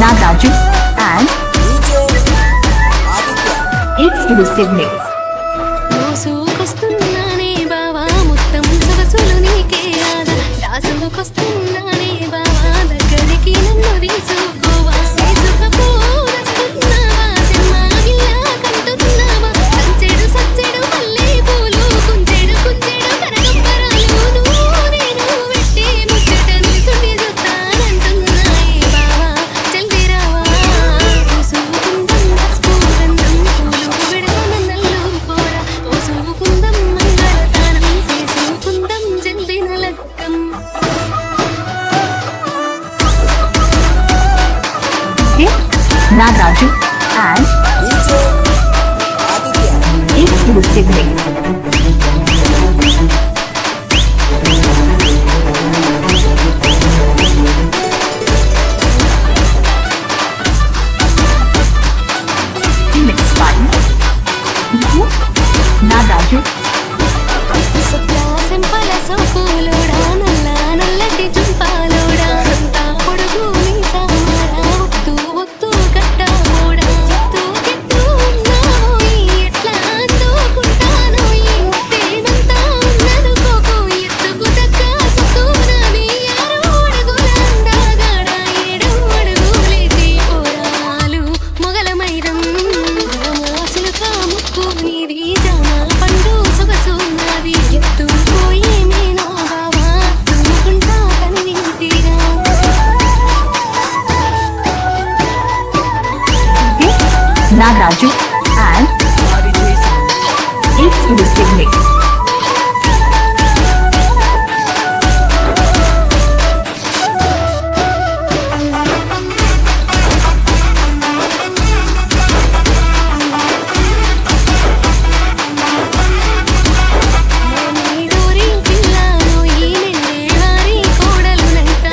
Nagraju and exclusive mix. మోసుకొస్తున్నానే బావా మొత్తం సొగసులు నీకే ఆదా దాసుకొస్తున్నానే బావా దగ్గరికి నన్ను తీసుకోవా సేసుకపోస్తున్నావా సినిమాగిల్లా కంటున్నావా సంచెడు సచ్చెడు మల్లె పూలు కుంచెడు కుంచెడు కనకంబరాలు నువ్వు నేను వెట్టి ముచ్చటను సుడి చూస్తానంటున్నాయి బావా జల్ది రావా మోసుకుందాం దస్పుగంధం పూలు విడవనల్లు పోరా మోసుకుందాం మంగళతానం చేసుకుందాం జల్ది నలక్కం Nagraju and exclusive mix. Mix by Nagraju. సింపల సోకులోడా నల్ల నల్లటి చుంపాలోడా అంతా పొడుగు మీసామారా ఒత్తు ఒత్తు కట్టామోడా ఎత్తు కెత్తు ఉన్నావు ఎట్లా అందుకుంటాను ఈ ముత్తేనంతా ఉన్నదుకోకు ఎత్తుకు తగ్గ సుతూనవి 6 అడుగుల అందగాడ 7 అడుగులేసి పోరాలు మొగలమైరం మాసులు కాముక్కు నీది జామ పండు సొగసు నాది ఎత్తుపోయి మీనా బావా తుమ్ముకుంటా కనివింటిరా Nagraju and exclusive mix. నీడోరి Pilla ఈ నెల్లేవారి కోడలునంట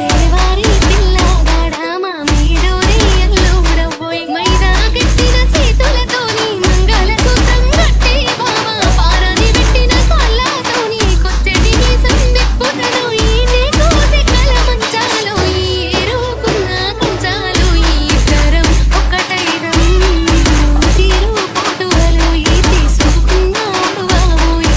దేవారి పిల్లగాడ మా మీడోరి ఎల్లుడవోయ్ మైదా కట్టిన చేతులతోని మంగళసూత్రం కట్టి బావా పారని పెట్టిన కాళ్ళతోని కొచ్చెటి మీసం తిప్పుతను ఈ నేకు సెక్కల మంచాలు ఈ ఏరుకున్న కంచాలు ఈ ఇద్దరం ఒక్కటైనం తీరు పోటువలు ఈ తీసుకున్నాడు బావోయ్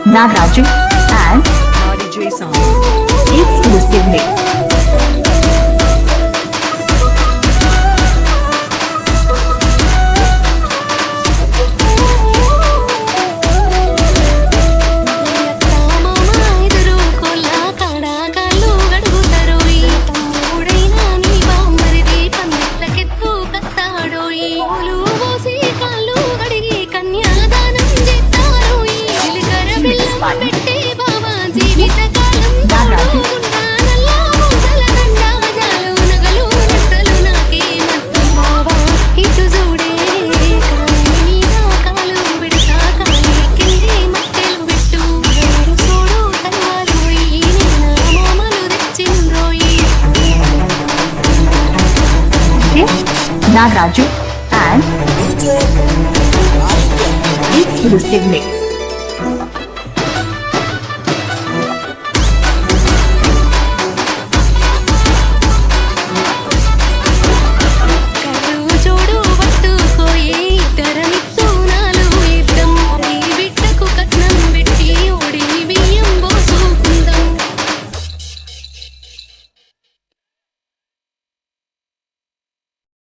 Nagraju and exclusive mix. Nagraju and exclusive mix.